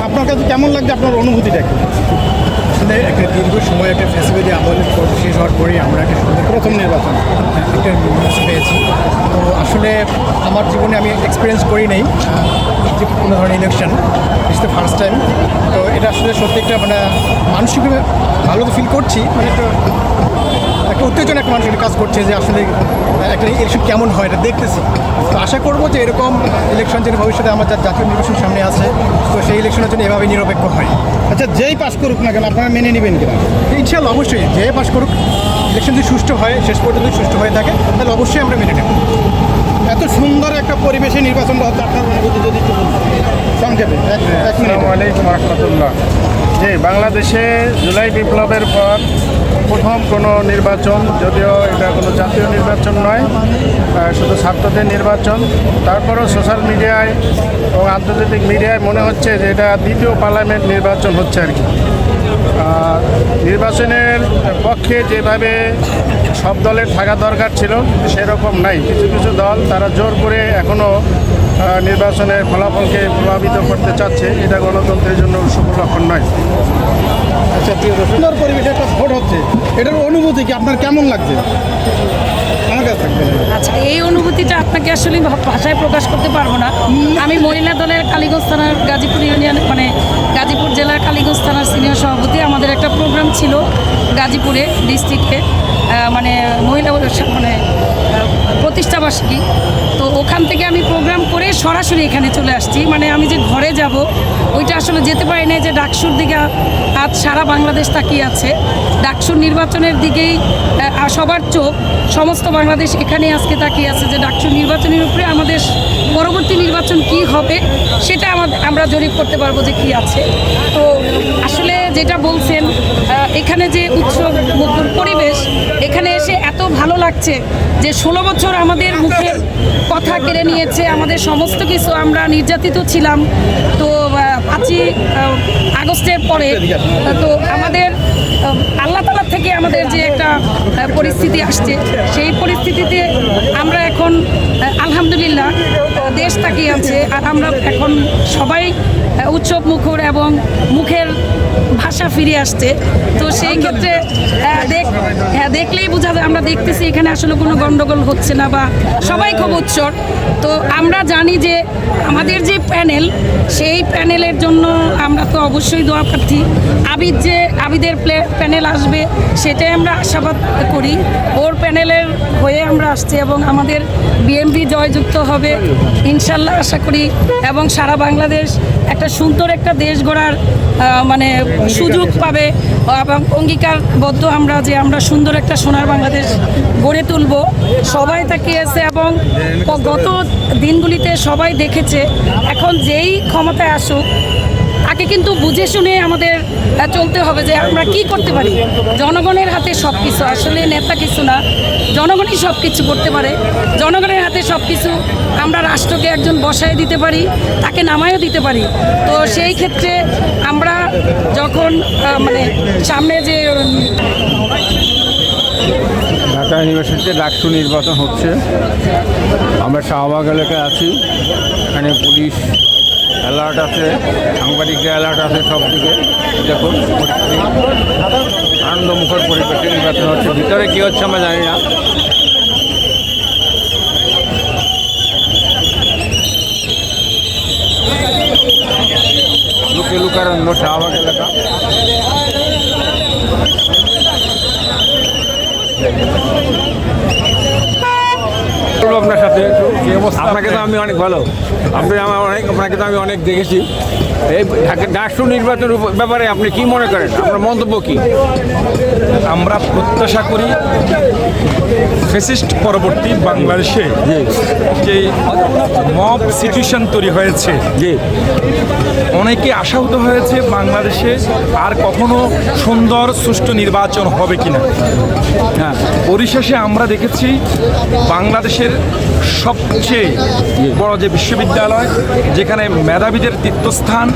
আপনার কাছে কেমন লাগছে, আপনার অনুভূতিটা কি? আসলে একটা দীর্ঘ সময় একটা ফ্যাসিলিটি আমল শেষ হওয়ার পরেই আমরা একটা প্রথম নির্বাচন একটা নির্বাচন পেয়েছি। তো আসলে আমার জীবনে আমি এক্সপিরিয়েন্স করি নাই যে কোনো ধরনের election, it's the first time. তো এটা আসলে সত্যি একটা মানে মানসিকভাবে ভালো তো ফিল করছি, মানে একটা উত্তেজনা একটা মানুষের কাজ করছে যে আসলে একটা ইলেকশন কেমন হয় এটা দেখতেছি। তো আশা করবো যে এরকম ইলেকশন যেন ভবিষ্যতে আমার জাতীয় নির্বাচন সামনে আছে, তো সেই ইলেকশনের জন্য এভাবে নিরপেক্ষ হয়। আচ্ছা, যেই পাস করুক না কেন আপনারা মেনে নেবেন কিনা? ইনশাআল্লাহ অবশ্যই, যে পাস করুক, ইলেকশন যদি সুষ্ঠু হয়, শেষ পর্যন্ত যদি সুষ্ঠু হয়ে থাকে, তাহলে অবশ্যই আমরা মেনে নেব। এত সুন্দর একটা পরিবেশে নির্বাচনটা হচ্ছে, আপনার অনুভূতি যদি একটু বলতেন সংক্ষেপে। আসসালামু আলাইকুম রহমতুল্লাহ। জি, বাংলাদেশে জুলাই বিপ্লবের পর প্রথম কোনো নির্বাচন, যদিও এটা কোনো জাতীয় নির্বাচন নয়, শুধু ছাত্রদের নির্বাচন। তারপরও সোশ্যাল মিডিয়ায় ও আন্তর্জাতিক মিডিয়ায় মনে হচ্ছে যে এটা দ্বিতীয় পার্লামেন্ট নির্বাচন হচ্ছে আর কি। নির্বাচনের পক্ষে যেভাবে সব দলের থাকা দরকার ছিল সেরকম নাই। কিছু কিছু দল তারা জোর করে এখনও নির্বাচনের ফলাফলকে প্রভাবিত করতে চাচ্ছে। এটা গণতন্ত্রের জন্য শুভ লক্ষণ নয়। আচ্ছা, প্রিয় দর্শক, সুন্দর পরিবেশে একটা ভোট হচ্ছে, এটার অনুভূতি কি আপনার কেমন লাগছে? আমার কাছে থাকবে। আচ্ছা, এই অনুভূতিটা আপনাকে আসলে ভাষায় প্রকাশ করতে পারবো না। আমি মহিলা দলের কালীগঞ্জ থানার গাজীপুর ইউনিয়ন, মানে গাজীপুর জেলার কালীগঞ্জ থানার সিনিয়র সভাপতি। আমাদের একটা প্রোগ্রাম ছিল গাজীপুরে ডিস্ট্রিক্টে, মানে মহিলা মানে প্রতিষ্ঠাবার্ষিকী। তো ওখান থেকে আমি প্রোগ্রাম করে সরাসরি এখানে চলে আসছি। মানে আমি যে ঘরে যাব ওইটা আসলে যেতে পারি না, যে ডাকসুর দিকে আজ সারা বাংলাদেশ তাকিয়ে আছে। ডাকসুর নির্বাচনের দিকেই সবার চোখ, সমস্ত বাংলাদেশ এখানে আজকে তাকিয়ে আছে যে ডাকসুর নির্বাচনের উপরে আমাদের পরবর্তী নির্বাচন কি হবে সেটা আমরা জরিপ করতে পারবো যে কি আছে। তো আসলে যেটা বলছেন, এখানে যে উৎসব মুখর পরিবেশ, এখানে এসে এত ভালো লাগছে যে 16 বছর আমাদের মুখের কথা কেড়ে নিয়েছে, আমাদের সমস্ত কিছু, আমরা নির্যাতিত ছিলাম। তো 5ই আগস্টের পরে তো আমাদের আল্লাহ তাআলা থেকে আমাদের যে একটা পরিস্থিতি আসছে, সেই পরিস্থিতিতে আমরা এখন আলহামদুলিল্লাহ দেশ তাকিয়ে আছে। আর আমরা এখন সবাই উৎসব মুখর এবং মুখের ভাষা ফিরে আসছে। তো সেই ক্ষেত্রে দেখলেই বোঝা যায়, আমরা দেখতেছি এখানে আসলে কোনো গণ্ডগোল হচ্ছে না বা সবাই খুব উৎসর। তো আমরা জানি যে আমাদের যে প্যানেল, সেই প্যানেলের জন্য আমরা তো অবশ্যই দোয়া প্রার্থী। আবিদের প্যানেল আসবে সেটাই আমরা আশাবাদ করি। ওর প্যানেলের হয়ে আমরা আসছি এবং আমাদের বিএনপি জয়যুক্ত হবে ইনশাল্লাহ আশা করি। এবং সারা বাংলাদেশ একটা সুন্দর একটা দেশ গড়ার মানে সুযোগ পাবে এবং অঙ্গীকারবদ্ধ আমরা যে আমরা সুন্দর একটা সোনার বাংলাদেশ গড়ে তুলব। সবাই তাকিয়েছে এবং গত দিনগুলিতে সবাই দেখেছে, এখন যেই ক্ষমতায় আসুক তাকে কিন্তু বুঝে শুনে আমাদের চলতে হবে যে আমরা কি করতে পারি। জনগণের হাতে সব কিছু, আসলে নেতা কিছু না, জনগণই সব কিছু করতে পারে। জনগণের হাতে সব কিছু, আমরা রাষ্ট্রকে একজন বসায় দিতে পারি, তাকে নামায়ও দিতে পারি। তো সেই ক্ষেত্রে আমরা যখন মানে সামনে যে ঢাকা ইউনিভার্সিটিতে ডাকসু নির্বাচন হচ্ছে, আমরা শাহবাগ এলাকায় আছি। এখানে পুলিশ অ্যালার্ট আছে, সাংবাদিকদের অ্যালার্ট আছে সব দিকে। দেখুন আনন্দমুখর পরিবেশে নির্বাচন হচ্ছে। ভিতরে কী হচ্ছে আমরা জানি না। লুকারণ্য শাহবাগ এলাকা। আপনার সাথে আপনাকে তো আমি অনেক ভালো, আপনাকে তো আমি অনেক দেখেছি। এই ডাকসু নির্বাচনের ব্যাপারে আপনি কি মনে করেন, আপনার মন্তব্য কি? আমরা প্রত্যাশা করি ফ্যাসিস্ট পরবর্তী বাংলাদেশে যে মব সিচুয়েশন তৈরি হয়েছে, জি, অনেকে আশাহত হয়েছে বাংলাদেশে আর কখনো সুন্দর সুষ্ঠু নির্বাচন হবে কিনা। হ্যাঁ, পরিশেষে আমরা দেখেছি বাংলাদেশের সবচেয়ে বড় যে বিশ্ববিদ্যালয়, যেখানে মেধাবীদের তীর্থস্থান,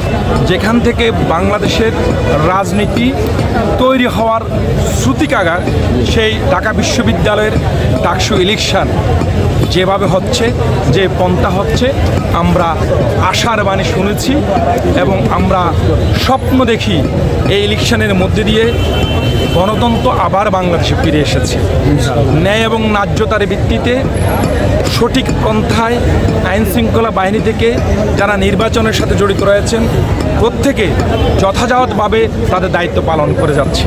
যেখান থেকে বাংলাদেশের রাজনীতি তৈরি হওয়ার শ্রুতিকাগার, সেই ঢাকা বিশ্ববিদ্যালয়ের ডাকসু ইলেকশন যেভাবে হচ্ছে, যে পন্থা হচ্ছে, আমরা আশার বাণী শুনেছি এবং আমরা স্বপ্ন দেখি এই ইলেকশনের মধ্যে দিয়ে গণতন্ত্র আবার বাংলাদেশে ফিরে এসেছে। ন্যায় এবং ন্যায্যতার ভিত্তিতে সঠিক পন্থায় আইন শৃঙ্খলা বাহিনী থেকে যারা নির্বাচনের সাথে জড়িত রয়েছেন প্রত্যেকে যথাযথভাবে তাদের দায়িত্ব পালন করে যাচ্ছে।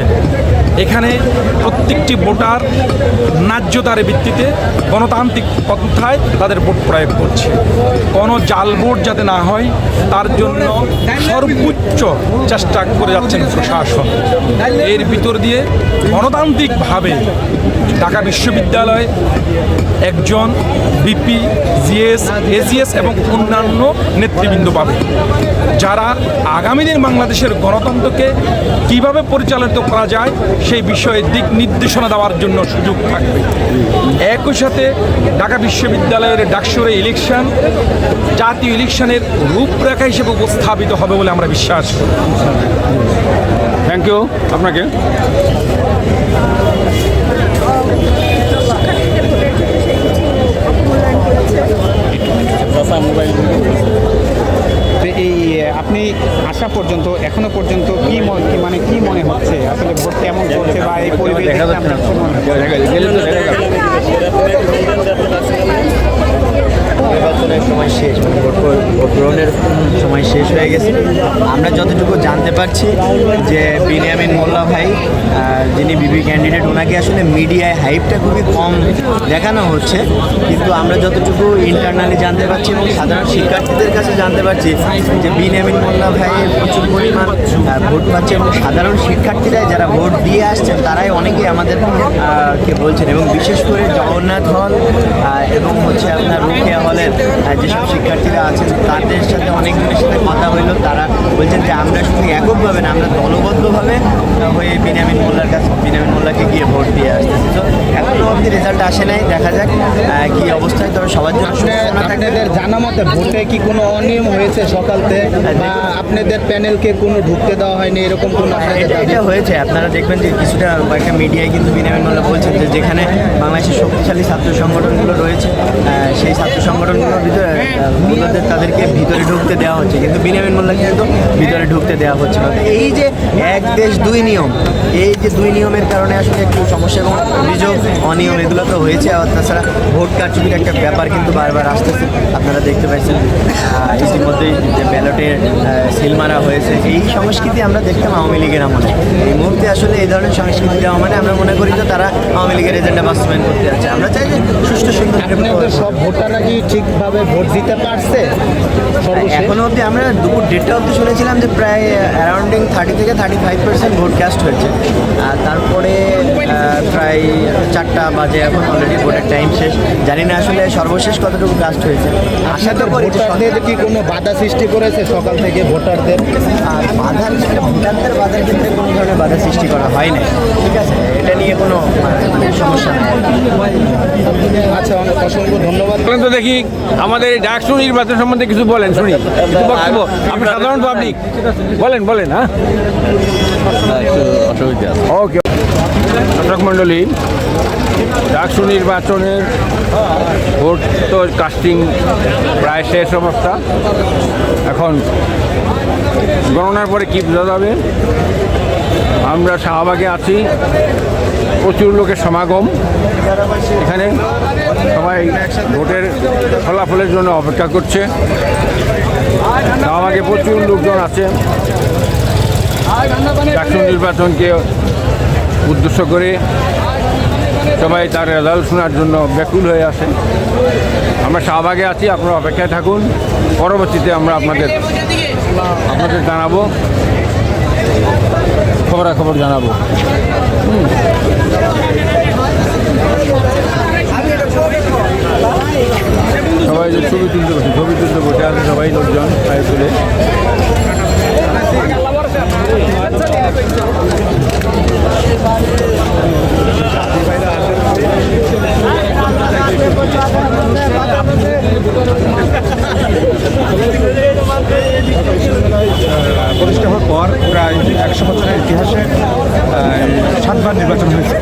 এখানে প্রত্যেকটি ভোটার ন্যায্যতার ভিত্তিতে গণতান্ত্রিক পন্থায় তাদের ভোট প্রয়োগ করছে। কোনো জাল ভোট যাতে না হয় তার জন্য সর্বোচ্চ চেষ্টা করে যাচ্ছেন প্রশাসন। এর ভিতর দিয়ে গণতান্ত্রিকভাবে ঢাকা বিশ্ববিদ্যালয় একজন বিপি, জিএস, এজিএস এবং অন্যান্য নেতৃবৃন্দ পাবে, যারা আগামী দিন বাংলাদেশের গণতন্ত্রকে কিভাবে পরিচালিত করা যায় সেই বিষয়ে দিক নির্দেশনা দেওয়ার জন্য সুযোগ থাকবে। একই সাথে ঢাকা বিশ্ববিদ্যালয়ের ডাকসুরে ইলেকশন জাতীয় ইলেকশনের রূপরেখা হিসেবে উপস্থাপিত হবে বলে আমরা বিশ্বাস করি। থ্যাংক ইউ আপনাকে। তো এই আপনি আসা পর্যন্ত এখনো পর্যন্ত কি মানে কি মনে হচ্ছে আসলে ভোট কেমন চলছে বা এই পরিবেশ নির্বাচনের সময় শেষ, ভোট গ্রহণের সময় শেষ হয়ে গেছে। আমরা যতটুকু জানতে পারছি যে বিনিয়ামিন মোল্লা ভাই যিনি বিবি ক্যান্ডিডেট, ওনাকে আসলে মিডিয়ায় হাইপটা খুবই কম দেখানো হচ্ছে, কিন্তু আমরা যতটুকু ইন্টারনালি জানতে পারছি এবং সাধারণ শিক্ষার্থীদের কাছে জানতে পারছি যে বিনিয়ামিন মোল্লা ভাই প্রচুর পরিমাণ ভোট পাচ্ছে এবং সাধারণ শিক্ষার্থীরা যারা ভোট দিয়ে আসছেন তারাই অনেকেই আমাদের কে বলছেন, এবং বিশেষ করে জগন্নাথ হল এবং হচ্ছে আপনার রুকিয়া হলের যেসব শিক্ষার্থীরা আছেন তাদের সাথে অনেকজনের সাথে কথা হইলো। তারা বলছেন যে আমরা শুধু এককভাবে না, আমরা দলবদ্ধভাবে হয়ে বিনিয়ামিন মোল্লাকে গিয়ে ভোট দিয়ে আসতেছি। তো এখনও অবধি রেজাল্ট আসে নাই, দেখা যাক কী অবস্থায়। তবে সবার জন্য আপনাদের জানা মতে ভোটে কি কোনো অনিয়ম হয়েছে সকালতে, বা আপনাদের প্যানেলকে কোনো ঢুকতে দেওয়া হয়নি এরকম কোনো? এটা হয়েছে, আপনারা দেখবেন যে কিছুটা কয়েকটা মিডিয়ায় কিন্তু বিনিয়ামিন মোল্লা বলছেন যে যেখানে বাংলাদেশের শক্তিশালী ছাত্র সংগঠনগুলো রয়েছে সেই ছাত্র সংগঠনগুলোর ভিতরে তাদেরকে ভিতরে ঢুকতে দেওয়া হচ্ছে, কিন্তু বিনিয়ামিন মোল্লাকে কিন্তু ভিতরে ঢুকতে দেওয়া হচ্ছে না। এই যে এক দেশ দুই নিয়ম, এই যে দুই নিয়মের কারণে আসলে একটু সমস্যা এবং অভিযোগ অনিয়ম এগুলো তো হয়েছে। আর তাছাড়া ভোট কারচুপির একটা ব্যাপার কিন্তু বারবার আসতেছে, আপনারা দেখতে পাচ্ছেন ইতিমধ্যেই যে ব্যালটের সিল মারা হয়েছে। এই সংস্কৃতি আমরা দেখতাম আওয়ামী লীগের আমলে। এই মুহূর্তে আসলে এই ধরনের সংস্কৃতি দেওয়া মানে আমরা মনে করি যে তারা আওয়ামী লীগের এজেন্ডা বাস্তবায়ন করতে যাচ্ছে। আমরা চাই যে সুষ্ঠু সুন্দর সব ভোটাররা কি ঠিকভাবে ভোট দিতে পারছে? এখনো অবধি আমরা দুপুর 1:30 অবধি শুনেছিলাম যে প্রায় অ্যারাউন্ডিং 30 থেকে 35% ভোট কাস্ট হয়েছে। আর তারপরে প্রায় 4টা বাজে, এখন অলরেডি ভোটের টাইম শেষ। জানি না আসলে সর্বশেষ কতটুকু কাস্ট হয়েছে। আশা তো করি ভোটারদের কি কোনো বাধা সৃষ্টি করেছে সকাল থেকে ভোটারদের? আর বাধার ক্ষেত্রে কোনো ধরনের বাধা সৃষ্টি করা হয় না, ঠিক আছে, এটা নিয়ে কোনো মানে সমস্যা নেই। আচ্ছা, অনেক অসংখ্য ধন্যবাদ। বলেন তো দেখি আমাদের এই ডাকসু নির্বাচন সম্বন্ধে কিছু বলেন, শুনি কিছু বক্তব্য। আপনি সাধারণ পাবলিক, বলেন হ্যাঁ। ওকে দর্শক মণ্ডলী, ডাকসু নির্বাচনের ভোট তো কাস্টিং প্রায় শেষ অবস্থা। এখন গণনার পরে কী বোঝা যাবে। আমরা শাহবাগে আছি, প্রচুর লোকের সমাগম এখানে, সবাই ভোটের ফলাফলের জন্য অপেক্ষা করছে। শাহবাগে প্রচুর লোকজন আছে ডাকসু নির্বাচনকে উদ্দেশ্য করে, সবাই তার রেজাল্ট শোনার জন্য ব্যাকুল হয়ে আসে। আমরা শাহবাগে আছি, আপনারা অপেক্ষায় থাকুন। পরবর্তীতে আমরা আপনাদের জানাবো, খবরাখবর জানাবো। সবাই যে ছবি তুলতে বসে আছে, সবাই লোকজন পায়ে তুলে। প্রতিষ্ঠা হওয়ার পর প্রায় 100 বছরের ইতিহাসে 7বার নির্বাচন হয়েছে।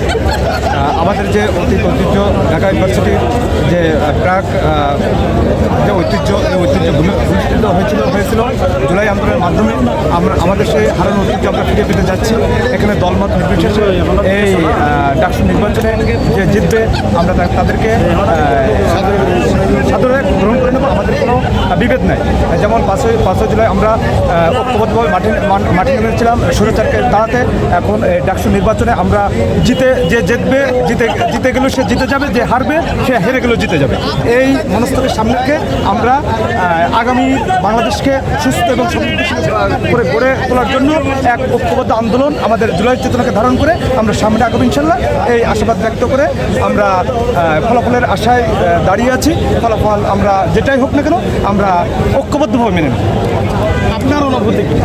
আমাদের যে ঐতিহ্য ঢাকা ইউনিভার্সিটির যে প্রাক যে ঐতিহ্য এই ঐতিহ্য ভূমিষ্ঠিত হয়েছিল জুলাই আন্দোলনের মাধ্যমে। আমাদের সেই হারানো ঐতিহ্য আমরা ফিরে পেতে যাচ্ছি। এখানে দলমত নির্বিশেষে এই ডাকসু নির্বাচনে যে জিতবে আমরা তাদেরকে সাদরে গ্রহণ করে নেব। আমাদের কোনো বিভেদ নাই। যেমন 5 জুলাই আমরা ঐক্যবদ্ধভাবে মাঠে নেমেছিলাম স্বৈরাচারকে তাড়াতে। এখন ডাকসু নির্বাচনে আমরা যে জিতবে জিতে গেলেও সে জিতে যাবে, যে হারবে সে হেরে গেলেও জিতে যাবে। এই মনস্তকের সামনে রেখে আমরা আগামী বাংলাদেশকে সুস্থ এবং সমৃদ্ধশালী করে গড়ে তোলার জন্য এক ঐক্যবদ্ধ আন্দোলন আমাদের জুলাই চেতনাকে ধারণ করে আমরা সামনে আগামী ইনশাল্লাহ এই আশাবাদ ব্যক্ত করে আমরা ফলাফলের আশায় দাঁড়িয়ে আছি। ফলাফল আমরা যেটাই হোক না কেন আমরা ঐক্যবদ্ধভাবে মেনে নেব। আপনার অনুভূতি কি?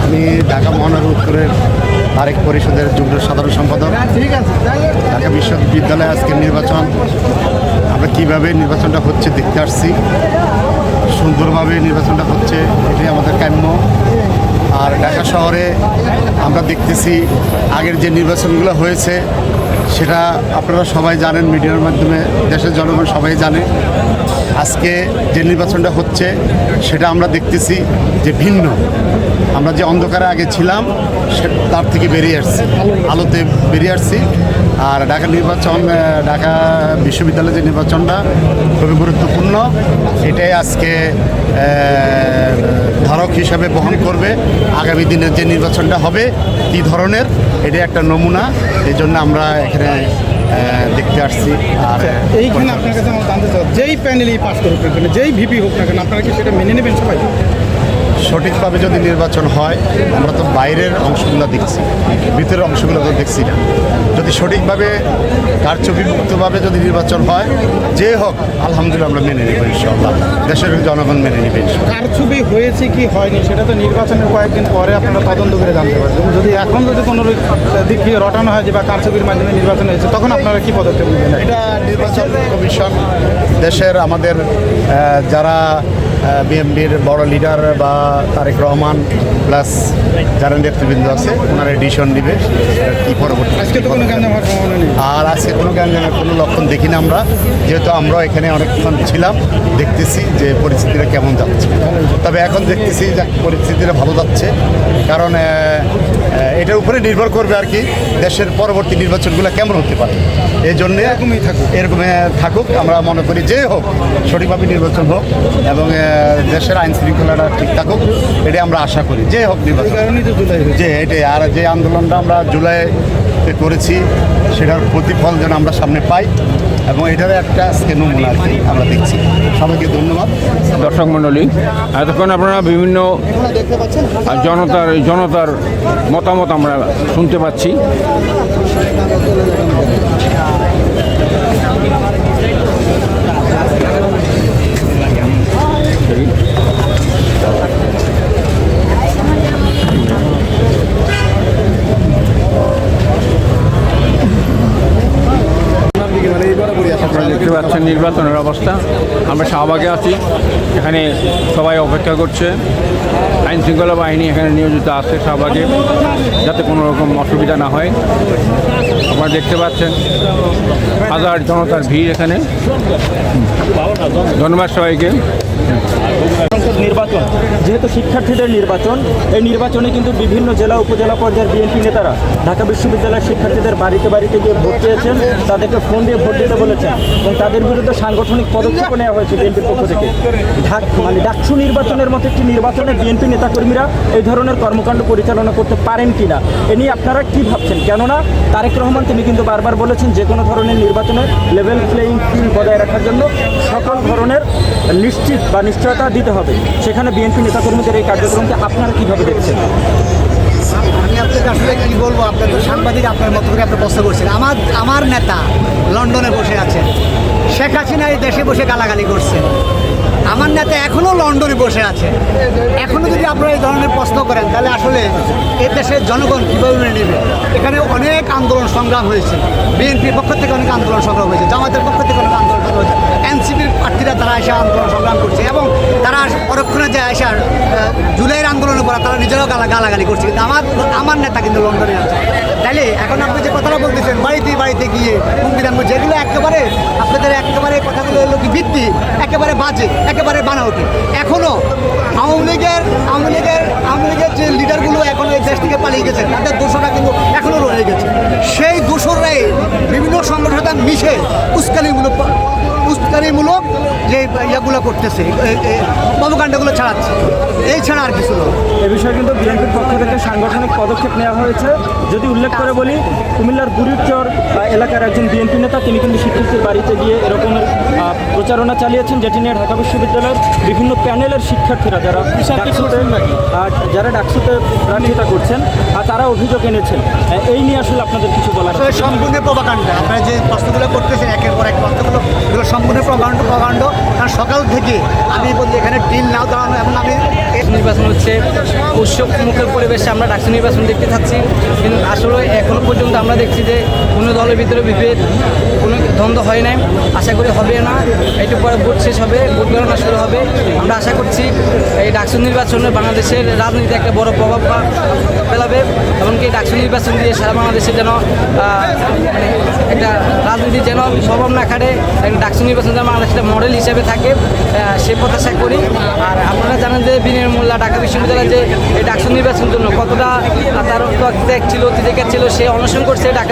আমি ঢাকা মহানগর উত্তরের তারেক পরিষদের যুগ্ম সাধারণ সম্পাদক। ঢাকা বিশ্ববিদ্যালয়ে আজকের নির্বাচন আমরা কীভাবে নির্বাচনটা হচ্ছে দেখতে আসছি। সুন্দরভাবে নির্বাচনটা হচ্ছে এটাই আমাদের কাম্য। আর ঢাকা শহরে আমরা দেখতেছি আগের যে নির্বাচনগুলো হয়েছে সেটা আপনারা সবাই জানেন, মিডিয়ার মাধ্যমে দেশের জনগণ সবাই জানে। আজকে যে নির্বাচনটা হচ্ছে সেটা আমরা দেখতেছি যে ভিন্ন। আমরা যে অন্ধকারে আগে ছিলাম তার থেকে বেরিয়ে আসছি, আলোতে বেরিয়ে আসছি। আর ঢাকা বিশ্ববিদ্যালয়ের যে নির্বাচনটা খুবই গুরুত্বপূর্ণ। এটাই আজকে ধারক হিসাবে বহন করবে আগামী দিনের যে নির্বাচনটা হবে কী ধরনের, এটা একটা নমুনা। এই জন্য আমরা এখানে দেখতে আসছি। আর এইখানে আপনার কাছে আমার জানতে চাই, যেই প্যানেলই পাস করুক না কেন, যেই ভিপি হোক না কেন, আপনারা কি সেটা মেনে নেবেন সবাই? সঠিকভাবে যদি নির্বাচন হয়, আমরা তো বাইরের অংশগুলো দেখছি, ভিতরের অংশগুলো তো দেখছি না। যদি সঠিকভাবে কারচুপিমুক্তভাবে যদি নির্বাচন হয়, যে হোক আলহামদুলিল্লাহ আমরা মেনে নেব ইনশাআল্লাহ, দেশের জনগণ মেনে নেবে ইনশাআল্লাহ। কারচুপি হয়েছে কি হয়নি সেটা তো নির্বাচনের কয়েকদিন পরে আপনারা তদন্ত করে জানতে পারবেন। যদি এখন যদি কোনো দিক থেকে রটানো হয় যে বা কারচুপির মাধ্যমে নির্বাচন হয়েছে, তখন আপনারা কি পদক্ষেপ নেবেন? এটা নির্বাচন কমিশন, দেশের আমাদের যারা বিএনপির বড় লিডার বা তারেক রহমান প্লাস যারা নেতৃবৃন্দ আছে ওনারা ডিসিশন নেবে কি পরবর্তী। আজকে তো কোনো গ্যাঞ্জাম হওয়ার সম্ভাবনা নেই। আর আজকে কোনো গ্যাঞ্জামের কোনো লক্ষণ দেখি না আমরা, যেহেতু আমরা এখানে অনেকক্ষণ ছিলাম, দেখতেছি যে পরিস্থিতিটা কেমন যাচ্ছে। তবে এখন দেখতেছি যে পরিস্থিতিটা ভালো যাচ্ছে, কারণ এটার উপরে নির্ভর করবে আর কি দেশের পরবর্তী নির্বাচনগুলো কেমন হতে পারে। এই জন্যে এরকম থাকুক, আমরা মনে করি যে হোক সঠিকভাবে নির্বাচন হোক এবং দেশের আইন শৃঙ্খলাটা ঠিক থাকুক, এটাই আমরা আশা করি। যে হোক নির্বাচন, যে এটাই। আর যে আন্দোলনটা আমরা জুলাইতে করেছি সেটার প্রতিফল যেন আমরা সামনে পাই, এবং এটার একটা আজকে নমুনা আর কি আমরা দেখছি। সবাইকে ধন্যবাদ। দর্শক মণ্ডলী, এতক্ষণ আপনারা বিভিন্ন জনতার মতামত আমরা শুনতে পাচ্ছি। দেখতে পাচ্ছেন নির্বাচনের অবস্থা। আমরা শাহবাগে আছি, এখানে সবাই অপেক্ষা করছে। আইন শৃঙ্খলা বাহিনী এখানে নিয়োজিত আছে শাহবাগে, যাতে কোনো রকম অসুবিধা না হয়। আপনারা দেখতে পাচ্ছেন হাজার জনতার ভিড় এখানে। ধন্যবাদ সবাইকে। নির্বাচন যেহেতু শিক্ষার্থীদের নির্বাচন, এই নির্বাচনে কিন্তু বিভিন্ন জেলা উপজেলা পর্যায়ের বিএনপি নেতারা ঢাকা বিশ্ববিদ্যালয়ের শিক্ষার্থীদের বাড়িতে বাড়িতে গিয়ে ভোট চেয়েছেন, তাদেরকে ফোন দিয়ে ভোট দিতে বলেছেন এবং তাদের বিরুদ্ধে সাংগঠনিক পদক্ষেপ নেওয়া হয়েছে বিএনপির পক্ষ থেকে। ডাকসু নির্বাচনের মতো একটি নির্বাচনে বিএনপি নেতাকর্মীরা এই ধরনের কর্মকাণ্ড পরিচালনা করতে পারেন কিনা, এ নিয়ে আপনারা কি ভাবছেন? কেননা তারেক রহমান তিনি কিন্তু বারবার বলেছেন যে কোনো ধরনের নির্বাচনে লেভেল প্লেইং ফিল্ড বজায় রাখার জন্য সকল ধরনের নিশ্চিত বা নিশ্চয়তা দিতে হবে। সেখানে বিএনপি নেতাকর্মীদের এই কার্যক্রমকে আপনারা কীভাবে দেখছেন? আমি আপনাকে আসলে কী বলবো, আপনার তো সাংবাদিক, আপনার মতো করে আপনি প্রশ্ন করছেন। আমার নেতা লন্ডনে বসে আছেন, শেখ হাসিনা এই দেশে বসে গালাগালি করছে। আমার নেতা এখনও লন্ডনে বসে আছে। এখনও যদি আপনারা এই ধরনের প্রশ্ন করেন তাহলে আসলে এই দেশের জনগণ কীভাবে মেনে নেবে? এখানে অনেক আন্দোলন সংগ্রাম হয়েছে, বিএনপির পক্ষ থেকে অনেক আন্দোলন সংগ্রাম হয়েছে, জামাতের পক্ষ থেকে অনেক আন্দোলন সংগ্রাম হয়েছে, এনসিপির প্রার্থীরা তারা এসে আন্দোলন সংগ্রাম করছে এবং তারা পরক্ষণে যে এসে জুলাইয়ের আন্দোলনের পর তারা নিজেরাও গালাগালি করছে। কিন্তু আমার নেতা কিন্তু লন্ডনে আছে। তাইলে এখন আপনি যে কথাটা বলতেছেন বাড়িতে বাড়িতে গিয়ে হুমকি দান করছে, এগুলো একেবারে আপনাদের একেবারে কথাগুলো হলো কি ভিত্তি, একেবারে বাজে, একেবারে বানাওটি। এখনও আওয়ামী লীগের যে লিডারগুলো এখন এই দেশ থেকে পালিয়ে গেছে তাদের দোষরা কিন্তু এখনও রয়ে গেছে। সেই দোষরাই বিভিন্ন সংগঠনটা মিশে উস্কানিমূলক যে ইয়েগুলো করতেছে, কর্মকাণ্ডগুলো ছাড়াচ্ছে, এই ছাড়া আর কিছু নয়। এ বিষয়ে কিন্তু বিএনপির পক্ষ থেকে সাংগঠনিক পদক্ষেপ নেওয়া হয়েছে। যদি উল্লেখ করে বলি, কুমিল্লার বুড়িরচর এলাকার একজন বিএনপি নেতা তিনি কিন্তু শিক্ষার্থীর বাড়িতে গিয়ে এরকমের প্রচারণা চালিয়েছেন, যেটি নিয়ে ঢাকা বিশ্ববিদ্যালয়ের বিভিন্ন প্যানেলের শিক্ষার্থীরা যারা ডাকসুতে প্রার্থিতা করছেন তারা অভিযোগ এনেছেন। এই নিয়ে আসলে আপনাদের কিছু বলার আছে? সম্পূর্ণ প্রভাকাণ্ড। আপনারা যে প্রশ্নগুলো করতেছেন একের পর এক প্রশ্নগুলো, এগুলো সম্পূর্ণ প্রভাকাণ্ড। কারণ সকাল থেকে আমি বলছি এখানে টিল নাও দাঁড়ানো, এবং আমি নির্বাচন হচ্ছে উৎসব মুখের পরিবেশে আমরা ডাকসু নির্বাচন দেখতে থাকছি, কিন্তু আসলে এখনো পর্যন্ত আমরা দেখছি যে কোনো দলের ভিতরে বিভেদ, কোনো দ্বন্দ্ব হয় নাই, আশা করি হবে না। একটু পরে ভোট শেষ হবে, ভোট গণনা শুরু হবে। আমরা আশা করছি এই ডাকসু নির্বাচনে বাংলাদেশের রাজনীতিতে একটা বড় প্রভাব ফেলাবে, এমনকি ডাকসু নির্বাচন দিয়ে সারা বাংলাদেশে যেন মানে একটা রাজনীতি যেন প্রভাব না খাটে, ডাকসু নির্বাচন যেন বাংলাদেশের মডেল হিসেবে থাকে, সে প্রত্যাশা করি। আর আপনারা জানেন যে বিনয় মোল্লা ঢাকা বিশ্ববিদ্যালয়ে যে এই ডাকসু নির্বাচনের জন্য কতটা তার ত্যাগ ছিল, অতিথিকার ছিল, সে অনশন করছে ঢাকা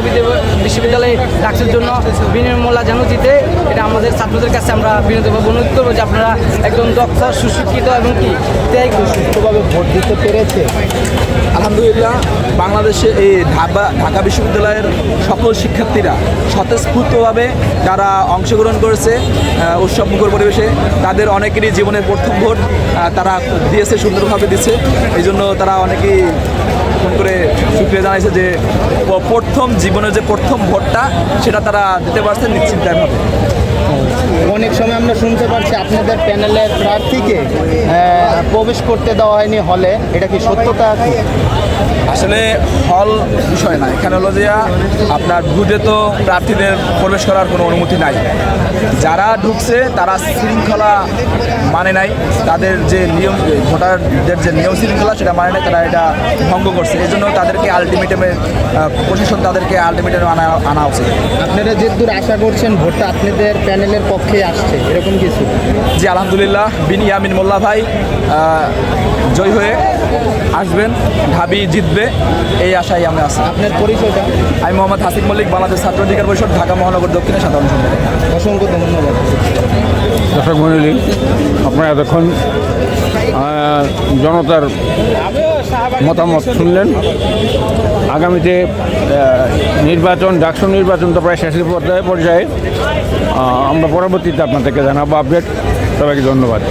বিশ্ববিদ্যালয়ে ডাকসুর জন্য। বিনয় মোল্লা যেন জিতে, এটা আমাদের ছাত্রদের কাছে আমরা বিনোদনভাবে অনুরোধ করবো যে আপনারা একদম দক্ষ, সুশিক্ষিত এবং কি ত্যাগ সুস্থভাবে ভোট দিতে পেরেছে। আলহামদুলিল্লাহ, বাংলাদেশে এই ঢাকা বিশ্ববিদ্যালয়ের সকল শিক্ষার্থীরা স্বতঃস্ফূর্তভাবে যারা অংশগ্রহণ করেছে উৎসব মুখর পরিবেশে, তাদের অনেকেরই জীবনের প্রথম ভোট তারা দিয়েছে, সুন্দরভাবে দিচ্ছে। এই জন্য তারা অনেকেই ফোন করে সুক্রিয়া জানাইছে যে প্রথম জীবনের যে প্রথম ভোটটা সেটা তারা দিতে পারছে নিশ্চিন্তভাবে। অনেক সময় আমরা শুনতে পারছি আপনাদের প্যানেলের প্রার্থীকে প্রবেশ করতে দেওয়া হয়নি হলে, এটা কি সত্যতা? আসলে হল বিষয় না, এখানে হলো যে আপনার বুথে তো প্রার্থীদের প্রবেশ করার কোনো অনুমতি নাই। যারা ঢুকছে তারা শৃঙ্খলা মানে নাই, তাদের যে নিয়ম, ভোটারদের যে নিয়ম শৃঙ্খলা সেটা মানে নাই, তারা এটা ভঙ্গ করছে। এই জন্য তাদেরকে আলটিমেটামে প্রশাসন তাদেরকে আলটিমেটামে আনা উচিত। আপনারা যে দূর আশা করছেন ভোটটা আপনাদের প্যানেলের পক্ষে আসছে, এরকম কিছু? জি আলহামদুলিল্লাহ, বিনিয়ামিন মোল্লা ভাই জয় হয়ে আসবেন, ঢাবি জিতবে, এই আশাই আমরা আছি। আপনার পরিচয়টা? আমি মোহাম্মদ হাসিক মল্লিক, বাংলাদেশ ছাত্র অধিকার পরিষদ, ঢাকা মহানগর দক্ষিণের সাধারণ সম্পাদক। অসংখ্য ধন্যবাদ। দর্শক মণ্ডলী, আপনারা এতক্ষণ জনতার মতামত শুনলেন। আগামীতে নির্বাচন, ডাকসু নির্বাচন তো প্রায় শেষের পর্যায়ে আমরা পরবর্তীতে আপনাদেরকে জানাবো আপডেট। সবাইকে ধন্যবাদ।